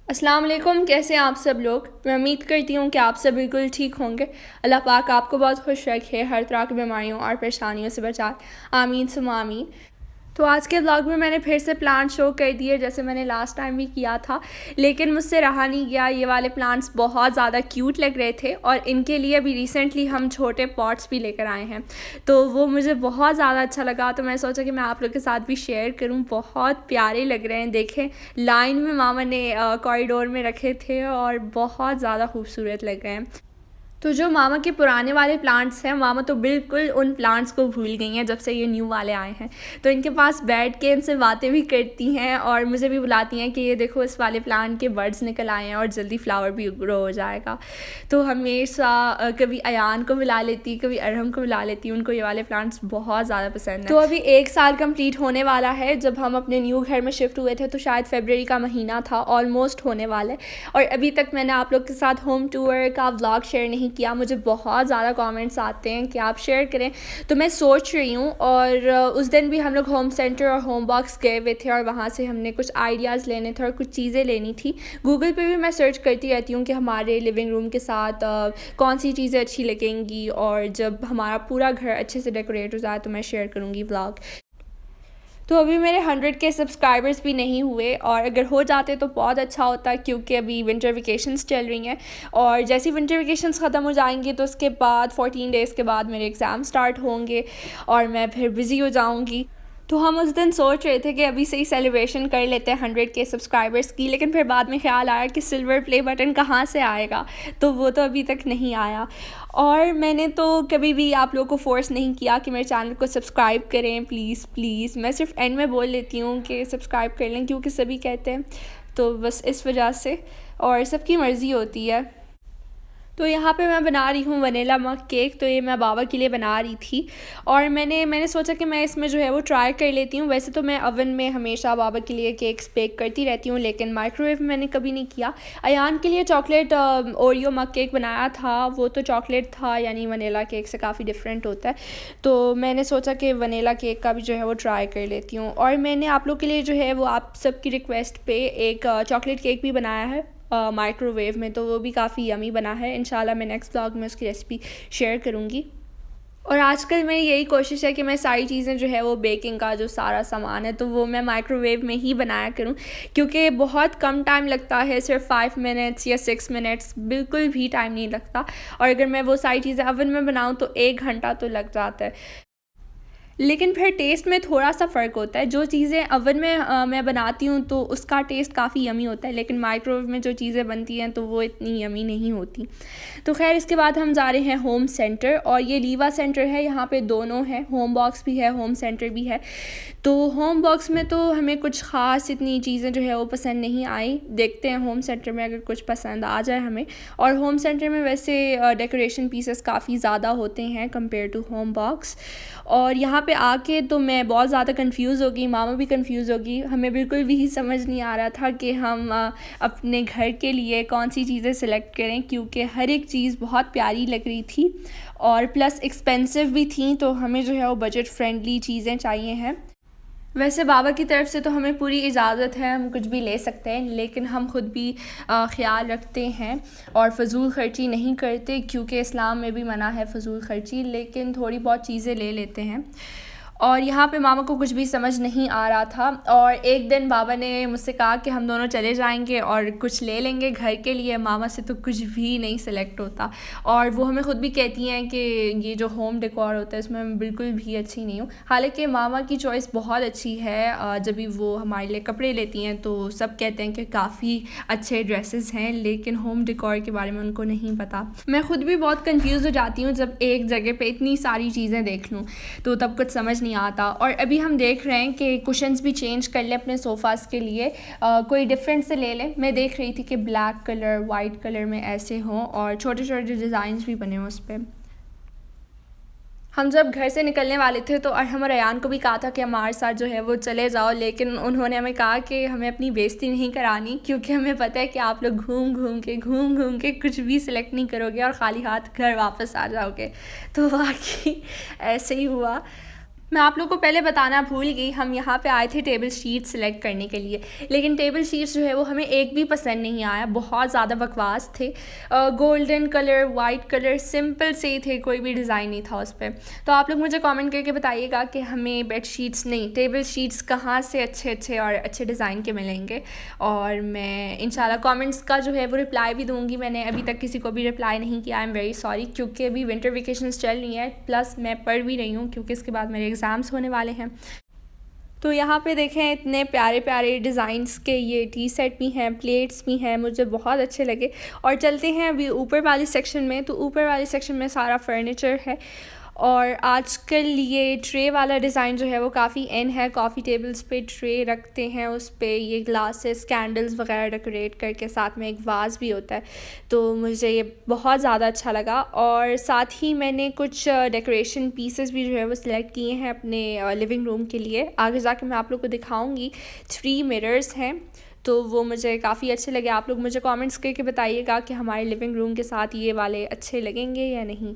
अस्सलाम वालेकुम। कैसे हैं आप सब लोग। मैं उम्मीद करती हूँ कि आप सब बिल्कुल ठीक होंगे। अल्लाह पाक आपको बहुत खुश रखे, हर तरह की बीमारियों और परेशानियों से बचाए। आमीन सुम्मा आमीन। तो आज के व्लॉग में मैंने फिर से प्लांट शो कर दिए, जैसे मैंने लास्ट टाइम भी किया था, लेकिन मुझसे रहा नहीं गया। ये वाले प्लांट्स बहुत ज़्यादा क्यूट लग रहे थे और इनके लिए अभी रिसेंटली हम छोटे पॉट्स भी लेकर आए हैं, तो वो मुझे बहुत ज़्यादा अच्छा लगा। तो मैं सोचा कि मैं आप लोग के साथ भी शेयर करूं। बहुत प्यारे लग रहे हैं, देखें लाइन में मामा ने कॉरिडोर में रखे थे और बहुत ज़्यादा खूबसूरत लग रहे हैं। तो जो मामा के पुराने वाले प्लांट्स हैं, मामा तो बिल्कुल उन प्लांट्स को भूल गई हैं जब से ये न्यू वाले आए हैं। तो इनके पास बैठ के इनसे बातें भी करती हैं और मुझे भी बुलाती हैं कि ये देखो इस वाले प्लांट के बर्ड्स निकल आए हैं और जल्दी फ्लावर भी ग्रो हो जाएगा। तो हमेशा कभी अयान को बुला लेती, कभी अरहम को बुला लेती। उनको ये वाले प्लांट्स बहुत ज़्यादा पसंद हैं। तो अभी 1 साल कंप्लीट होने वाला है जब हम अपने न्यू घर में शिफ्ट हुए थे, तो शायद फरवरी का महीना था, ऑलमोस्ट होने वाला है। और अभी तक मैंने आप लोग के साथ होम टूर का व्लॉग शेयर नहीं किया। मुझे बहुत ज़्यादा कमेंट्स आते हैं कि आप शेयर करें, तो मैं सोच रही हूँ। और उस दिन भी हम लोग होम सेंटर और होम बॉक्स गए हुए थे और वहाँ से हमने कुछ आइडियाज़ लेने थे और कुछ चीज़ें लेनी थी। गूगल पे भी मैं सर्च करती रहती हूँ कि हमारे लिविंग रूम के साथ कौन सी चीज़ें अच्छी लगेंगी, और जब हमारा पूरा घर अच्छे से डेकोरेट हो जाए तो मैं शेयर करूँगी व्लॉग। तो अभी मेरे 100 के सब्सक्राइबर्स भी नहीं हुए, और अगर हो जाते तो बहुत अच्छा होता, क्योंकि अभी विंटर वेकेशंस चल रही हैं और जैसे विंटर वेकेशंस ख़त्म हो जाएंगे तो उसके बाद 14 डेज़ के बाद मेरे एग्ज़ाम स्टार्ट होंगे और मैं फिर बिज़ी हो जाऊंगी। तो हम उस दिन सोच रहे थे कि अभी से ही सेलिब्रेशन कर लेते हैं 100 के सब्सक्राइबर्स की, लेकिन फिर बाद में ख्याल आया कि सिल्वर प्ले बटन कहाँ से आएगा, तो वो तो अभी तक नहीं आया। और मैंने तो कभी भी आप लोगों को फ़ोर्स नहीं किया कि मेरे चैनल को सब्सक्राइब करें, प्लीज़ प्लीज़। मैं सिर्फ एंड में बोल लेती हूँ कि सब्सक्राइब कर लें, क्योंकि सभी कहते हैं, तो बस इस वजह से, और सबकी मर्ज़ी होती है। तो यहाँ पे मैं बना रही हूँ वनीला मग केक। तो ये मैं बाबा के लिए बना रही थी और मैंने सोचा कि मैं इसमें जो है वो ट्राई कर लेती हूँ। वैसे तो मैं ओवन में हमेशा बाबा के लिए केक्स बेक करती रहती हूँ, लेकिन माइक्रोवेव में मैंने कभी नहीं किया। अयान के लिए चॉकलेट ओरियो मग केक बनाया था, वो तो चॉकलेट था, यानी वनीला केक से काफ़ी डिफरेंट होता है। तो मैंने सोचा कि वनीला केक का भी जो है वो ट्राई कर लेती हूँ। और मैंने आप लोग के लिए जो है वो आप सबकी रिक्वेस्ट पे एक चॉकलेट केक भी बनाया है माइक्रोवेव में, तो वो भी काफ़ी यमी बना है। इंशाल्लाह मैं नेक्स्ट व्लॉग में उसकी रेसिपी शेयर करूँगी। और आजकल मेरी यही कोशिश है कि मैं सारी चीज़ें जो है वो बेकिंग का जो सारा सामान है तो वो मैं माइक्रोवेव में ही बनाया करूं, क्योंकि बहुत कम टाइम लगता है, सिर्फ 5 मिनट्स या 6 मिनट्स, बिल्कुल भी टाइम नहीं लगता। और अगर मैं वो सारी चीज़ें ओवन में बनाऊं तो 1 घंटा तो लग जाता है। लेकिन फिर टेस्ट में थोड़ा सा फ़र्क होता है। जो चीज़ें ओवन में मैं बनाती हूँ तो उसका टेस्ट काफ़ी यमी होता है, लेकिन माइक्रोवेव में जो चीज़ें बनती हैं तो वो इतनी यमी नहीं होती। तो खैर इसके बाद हम जा रहे हैं होम सेंटर, और ये लीवा सेंटर है, यहाँ पे दोनों है, होम बॉक्स भी है, होम सेंटर भी है। तो होम बॉक्स में तो हमें कुछ ख़ास इतनी चीज़ें जो है वो पसंद नहीं आई। देखते हैं होम सेंटर में अगर कुछ पसंद आ जाए हमें। और होम सेंटर में वैसे डेकोरेशन पीसेस काफ़ी ज़्यादा होते हैं कंपेयर टू होम बॉक्स। और यहाँ पे आके तो मैं बहुत ज़्यादा कंफ्यूज हो गई, मामा भी कंफ्यूज हो गई। हमें बिल्कुल भी समझ नहीं आ रहा था कि हम अपने घर के लिए कौन सी चीज़ें सिलेक्ट करें, क्योंकि हर एक चीज़ बहुत प्यारी लग रही थी और प्लस एक्सपेंसिव भी थी। तो हमें जो है वो बजट फ्रेंडली चीज़ें चाहिए हैं। वैसे बाबा की तरफ से तो हमें पूरी इजाज़त है, हम कुछ भी ले सकते हैं, लेकिन हम खुद भी ख़्याल रखते हैं और फ़जूल ख़र्ची नहीं करते, क्योंकि इस्लाम में भी मना है फ़जूल ख़र्ची, लेकिन थोड़ी बहुत चीज़ें ले लेते हैं। और यहाँ पे मामा को कुछ भी समझ नहीं आ रहा था, और एक दिन बाबा ने मुझसे कहा कि हम दोनों चले जाएंगे और कुछ ले लेंगे घर के लिए। मामा से तो कुछ भी नहीं सेलेक्ट होता, और वो हमें ख़ुद भी कहती हैं कि ये जो होम डेकोर होता है इसमें मैं बिल्कुल भी अच्छी नहीं हूँ। हालांकि मामा की चॉइस बहुत अच्छी है। जब भी वो हमारे लिए कपड़े लेती हैं तो सब कहते हैं कि काफ़ी अच्छे ड्रेसेस हैं, लेकिन होम डेकोर के बारे में उनको नहीं पता। मैं ख़ुद भी बहुत कंफ्यूज हो जाती हूँ जब एक जगह पे इतनी सारी चीज़ें देख लूँ, तो तब कुछ समझ नहीं आता। और अभी हम देख रहे हैं कि कुशन्स भी चेंज कर लें अपने सोफ़ाज़ के लिए, कोई डिफरेंट से ले लें। मैं देख रही थी कि ब्लैक कलर, वाइट कलर में ऐसे हों और छोटे छोटे डिज़ाइंस भी बने हों उस पर। हम जब घर से निकलने वाले थे तो अरहम और अयान को भी कहा था कि हमारे साथ जो है वो चले जाओ, लेकिन उन्होंने हमें कहा कि हमें अपनी बेइज्जती नहीं करानी, क्योंकि हमें पता है कि आप लोग घूम घूम के कुछ भी सिलेक्ट नहीं करोगे और ख़ाली हाथ घर वापस आ जाओगे। तो वाकई ऐसे ही हुआ। मैं आप लोगों को पहले बताना भूल गई, हम यहाँ पे आए थे टेबल शीट सेलेक्ट करने के लिए, लेकिन टेबल शीट्स जो है वो हमें एक भी पसंद नहीं आया, बहुत ज़्यादा बकवास थे। Golden colour, white colour, simple से ही थे, कोई भी डिज़ाइन नहीं था उस पर। तो आप लोग मुझे कमेंट करके बताइएगा कि हमें बेड शीट्स नहीं, टेबल शीट्स कहाँ से अच्छे अच्छे और अच्छे डिज़ाइन के मिलेंगे, और मैं इंशाल्लाह कमेंट्स का जो है वो रिप्लाई भी दूँगी। मैंने अभी तक किसी को भी रिप्लाई नहीं किया, आई एम वेरी सॉरी, क्योंकि अभी विंटर वेकेशंस चल रही हैं, प्लस मैं पढ़ भी रही हूँ क्योंकि इसके बाद मेरे एग्ज़ाम्स होने वाले हैं। तो यहाँ पे देखें इतने प्यारे प्यारे डिज़ाइंस के ये टी सेट भी हैं, प्लेट्स भी हैं, मुझे बहुत अच्छे लगे। और चलते हैं अभी ऊपर वाले सेक्शन में। तो ऊपर वाले सेक्शन में सारा फर्नीचर है, और आजकल ये ट्रे वाला डिज़ाइन जो है वो काफ़ी इन है। कॉफ़ी टेबल्स पे ट्रे रखते हैं, उस पे ये ग्लासेस, कैंडल्स वगैरह डेकोरेट करके, साथ में एक वाज भी होता है। तो मुझे ये बहुत ज़्यादा अच्छा लगा। और साथ ही मैंने कुछ डेकोरेशन पीसेस भी जो है वो सिलेक्ट किए हैं अपने लिविंग रूम के लिए, आगे जाके मैं आप लोग को दिखाऊँगी। 3 मिरर्स हैं, तो वो मुझे काफ़ी अच्छे लगे। आप लोग मुझे कमेंट्स करके बताइएगा कि हमारे लिविंग रूम के साथ ये वाले अच्छे लगेंगे या नहीं।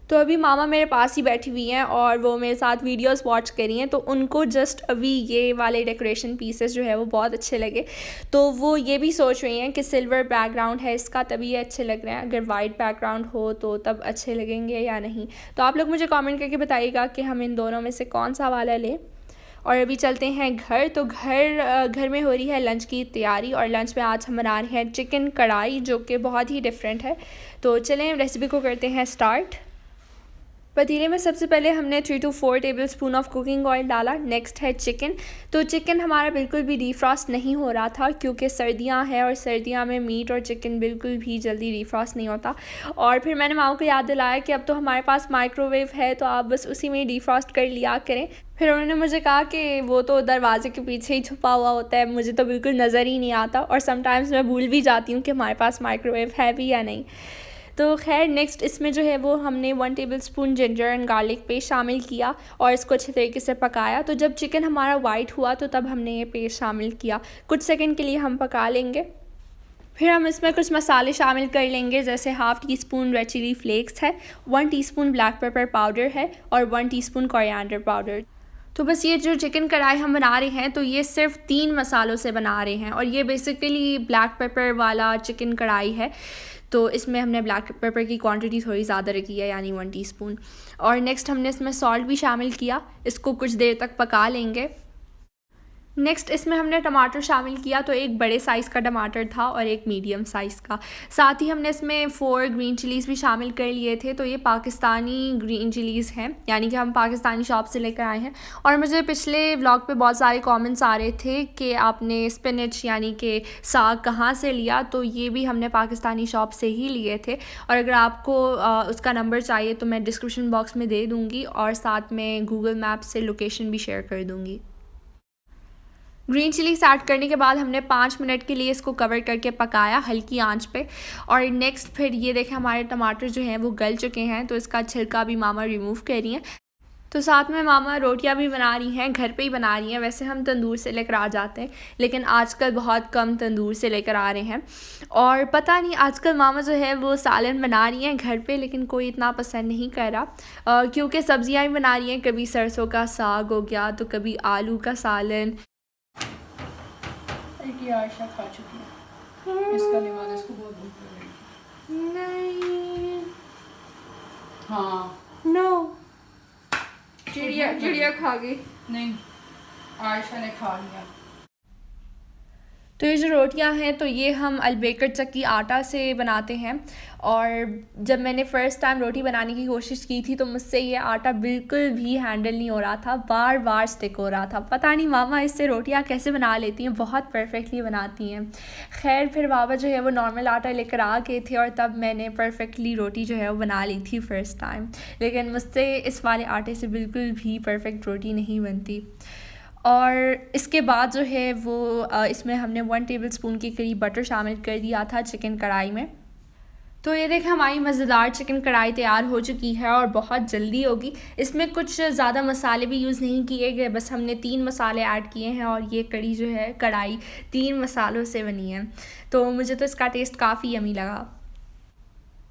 तो अभी मामा मेरे पास ही बैठी हुई हैं और वो मेरे साथ वीडियोस वॉच कर रही हैं, तो उनको जस्ट अभी ये वाले डेकोरेशन पीसेस जो है वो बहुत अच्छे लगे। तो वो ये भी सोच रही हैं कि सिल्वर बैकग्राउंड है इसका तभी ये अच्छे लग रहे हैं, अगर वाइट बैकग्राउंड हो तो तब अच्छे लगेंगे या नहीं। तो आप लोग मुझे कमेंट करके बताइएगा कि हम इन दोनों में से कौन सा वाला लें। और अभी चलते हैं घर। तो घर में हो रही है लंच की तैयारी, और लंच में आज हम बना रहे हैं चिकन कढ़ाई, जो कि बहुत ही डिफरेंट है। तो चलें रेसिपी को करते हैं स्टार्ट। पतीले में सबसे पहले हमने 3 to 4 table spoon of cooking oil डाला। नेक्स्ट है चिकन। तो चिकन हमारा बिल्कुल भी डीफ्रॉस्ट नहीं हो रहा था, क्योंकि सर्दियां हैं और सर्दियां में मीट और चिकन बिल्कुल भी जल्दी डीफ्रॉस्ट नहीं होता। और फिर मैंने माँ को याद दिलाया कि अब तो हमारे पास माइक्रोवेव है, तो आप बस उसी में डीफ्रॉस्ट कर लिया करें। फिर उन्होंने मुझे कहा कि वो तो दरवाजे के पीछे ही छुपा हुआ होता है, मुझे तो बिल्कुल नज़र ही नहीं आता, और समटाइम्स मैं भूल भी जाती हूँ कि हमारे पास माइक्रोवेव है भी या नहीं। तो खैर नेक्स्ट इसमें जो है वो हमने 1 table spoon ginger and garlic paste शामिल किया और इसको अच्छे तरीके से पकाया। तो जब चिकन हमारा वाइट हुआ तो तब हमने ये पेस्ट शामिल किया। कुछ सेकंड के लिए हम पका लेंगे। फिर हम इसमें कुछ मसाले शामिल कर लेंगे, जैसे half teaspoon red chilli flakes है, 1 टीस्पून ब्लैक पेपर पाउडर है और 1 टीस्पून कोरिएंडर पाउडर। तो बस ये जो चिकन कढ़ाई हम बना रहे हैं तो ये सिर्फ 3 मसालों से बना रहे हैं, और ये बेसिकली ब्लैक पेपर वाला चिकन कढ़ाई है। तो इसमें हमने ब्लैक पेपर की क्वांटिटी थोड़ी ज़्यादा रखी है, यानी 1 टीस्पून। और नेक्स्ट हमने इसमें सॉल्ट भी शामिल किया। इसको कुछ देर तक पका लेंगे। नेक्स्ट इसमें हमने टमाटर शामिल किया। तो एक बड़े साइज़ का टमाटर था और एक मीडियम साइज़ का। साथ ही हमने इसमें 4 ग्रीन चिलीज़ भी शामिल कर लिए थे। तो ये पाकिस्तानी ग्रीन चिलीज़ हैं, यानी कि हम पाकिस्तानी शॉप से लेकर आए हैं। और मुझे पिछले व्लॉग पे बहुत सारे कमेंट्स आ रहे थे कि आपने स्पिनच यानी कि साग कहाँ से लिया, तो ये भी हमने पाकिस्तानी शॉप से ही लिए थे। और अगर आपको उसका नंबर चाहिए तो मैं डिस्क्रिप्शन बॉक्स में दे दूँगी, और साथ में गूगल मैप से लोकेशन भी शेयर कर दूँगी। ग्रीन चिलीज ऐड करने के बाद हमने 5 मिनट के लिए इसको कवर करके पकाया हल्की आंच पे। और नेक्स्ट फिर ये देखें हमारे टमाटर जो हैं वो गल चुके हैं, तो इसका छिलका भी मामा रिमूव कर रही हैं। तो साथ में मामा रोटियां भी बना रही हैं, घर पे ही बना रही हैं। वैसे हम तंदूर से लेकर आ जाते हैं, लेकिन आजकल बहुत कम तंदूर से लेकर आ रहे हैं। और पता नहीं आजकल मामा जो है वो सालन बना रही हैं घर पे, लेकिन कोई इतना पसंद नहीं कर रहा, क्योंकि सब्जियां भी बना रही हैं। कभी सरसों का साग हो गया, तो कभी आलू का सालन। ये आयशा खा चुकी है, इसका लिबास इसको बहुत भूख लग रही है। नहीं, हाँ नो, चिड़िया खा गई। नहीं, आयशा ने खा लिया। तो ये जो रोटियां हैं तो ये हम अलबेकर चक्की आटा से बनाते हैं। और जब मैंने फ़र्स्ट टाइम रोटी बनाने की कोशिश की थी तो मुझसे ये आटा बिल्कुल भी हैंडल नहीं हो रहा था, बार बार स्टिक हो रहा था। पता नहीं मामा इससे रोटियां कैसे बना लेती हैं, बहुत परफेक्टली बनाती हैं। खैर फिर बाबा जो है वो नॉर्मल आटा लेकर आ गए थे, और तब मैंने परफेक्टली रोटी जो है वो बना ली थी फ़र्स्ट टाइम। लेकिन मुझसे इस वाले आटे से बिल्कुल भी परफेक्ट रोटी नहीं बनती। और इसके बाद जो है वो इसमें हमने 1 टेबल स्पून के करीब बटर शामिल कर दिया था चिकन कढ़ाई में। तो ये देखें हमारी मज़ेदार चिकन कढ़ाई तैयार हो चुकी है और बहुत जल्दी होगी। इसमें कुछ ज़्यादा मसाले भी यूज़ नहीं किए गए, बस हमने 3 मसाले ऐड किए हैं, और ये कढ़ी जो है कढ़ाई 3 मसालों से बनी है। तो मुझे तो इसका टेस्ट काफ़ी यमी लगा।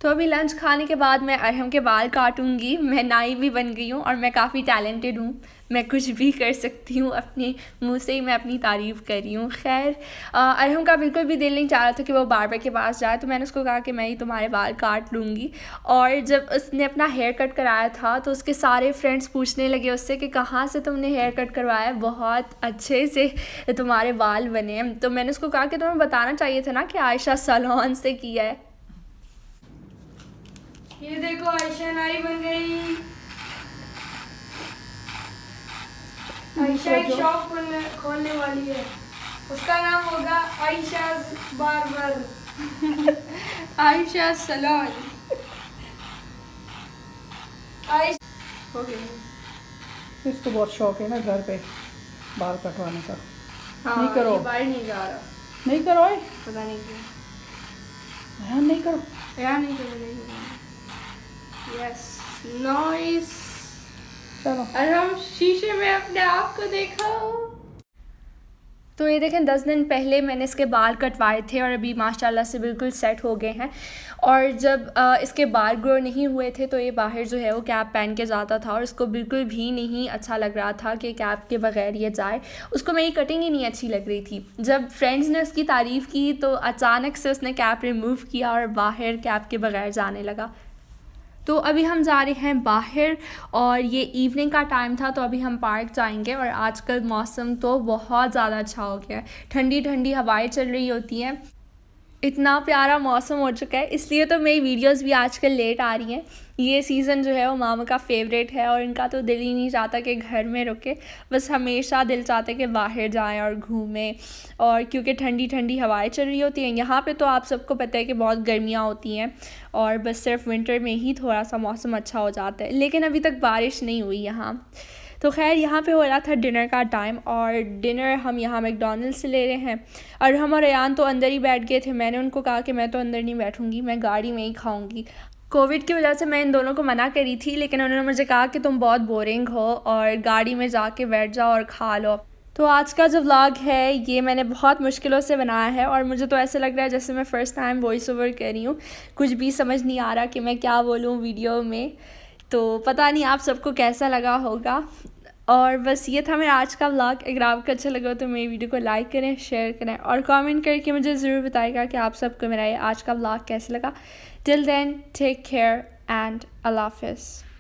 तो अभी लंच खाने के बाद मैं अरहम के बाल काटूंगी। मैं नाई भी बन गई हूँ और मैं काफ़ी टैलेंटेड हूँ, मैं कुछ भी कर सकती हूँ, अपने मुंह से ही मैं अपनी तारीफ़ कर रही हूँ। खैर अरहम का बिल्कुल भी दिल नहीं चाह रहा था कि वो बार्बर के पास जाए, तो मैंने उसको कहा कि मैं ही तुम्हारे बाल काट लूँगी। और जब उसने अपना हेयर कट कराया था तो उसके सारे फ्रेंड्स पूछने लगे उससे कि कहाँ से तुमने हेयर कट करवाया है, बहुत अच्छे से तुम्हारे बाल बने हैं। तो मैंने उसको कहा कि तुम्हें बताना चाहिए था ना कि आयशा सैलून से किया है। ये देखो आयशा नाई बन गई। आयशा एक शॉप खोलने वाली है, उसका नाम होगा आयशा बार्बर। आयशा सैलून। इसको बहुत शौक है ना घर पे बाल कटवाने का। हाँ, नहीं करो, बाहर नहीं जा रहा, नहीं करो, पता नहीं क्यों ध्यान नहीं करो। यार, नहीं करो। Yes, nice. चलो और हम शीशे में अपने आप को देखा। तो ये देखें 10 दिन पहले मैंने इसके बाल कटवाए थे और अभी माशाल्लाह से बिल्कुल सेट हो गए हैं। और जब इसके बाल ग्रो नहीं हुए थे तो ये बाहर जो है वो कैप पहन के जाता था और उसको बिल्कुल भी नहीं अच्छा लग रहा था कि कैप के बगैर ये जाए। उसको मेरी कटिंग ही नहीं अच्छी लग रही थी। जब फ्रेंड्स ने उसकी तारीफ़ की तो अचानक से उसने कैप रिमूव किया और बाहर कैप के बगैर जाने लगा। तो अभी हम जा रहे हैं बाहर और ये इवनिंग का टाइम था, तो अभी हम पार्क जाएंगे। और आजकल मौसम तो बहुत ज़्यादा अच्छा हो गया है, ठंडी ठंडी हवाएं चल रही होती हैं, इतना प्यारा मौसम हो चुका है। इसलिए तो मेरी वीडियोस भी आजकल लेट आ रही हैं। ये सीज़न जो है वो मामा का फेवरेट है और इनका तो दिल ही नहीं चाहता कि घर में रुके, बस हमेशा दिल चाहता है कि बाहर जाएं और घूमें। और क्योंकि ठंडी ठंडी हवाएं चल रही होती हैं यहाँ पे, तो आप सबको पता है कि बहुत गर्मियाँ होती हैं और बस सिर्फ विंटर में ही थोड़ा सा मौसम अच्छा हो जाता है। लेकिन अभी तक बारिश नहीं हुई यहाँ। तो खैर यहाँ पे हो रहा था डिनर का टाइम और डिनर हम यहाँ मैकडॉनल्ड्स से ले रहे हैं। और हम और अयान तो अंदर ही बैठ गए थे। मैंने उनको कहा कि मैं तो अंदर नहीं बैठूंगी, मैं गाड़ी में ही खाऊंगी। कोविड की वजह से मैं इन दोनों को मना करी थी, लेकिन उन्होंने मुझे कहा कि तुम बहुत बोरिंग हो और गाड़ी में जाके बैठ जाओ और खा लो। तो आज का जो व्लॉग है ये मैंने बहुत मुश्किलों से बनाया है और मुझे तो ऐसे लग रहा है जैसे मैं फ़र्स्ट टाइम वॉइस ओवर कर रही हूँ। कुछ भी समझ नहीं आ रहा कि मैं क्या बोलूँ वीडियो में। तो पता नहीं आप सबको कैसा लगा होगा। और बस ये था मेरा आज का व्लॉग। अगर आपको अच्छा लगा तो मेरी वीडियो को लाइक करें, शेयर करें और कमेंट करके मुझे ज़रूर बताइएगा कि आप सबको मेरा ये आज का व्लॉग कैसा लगा। Till then take care and अल्लाह हाफ़िज़।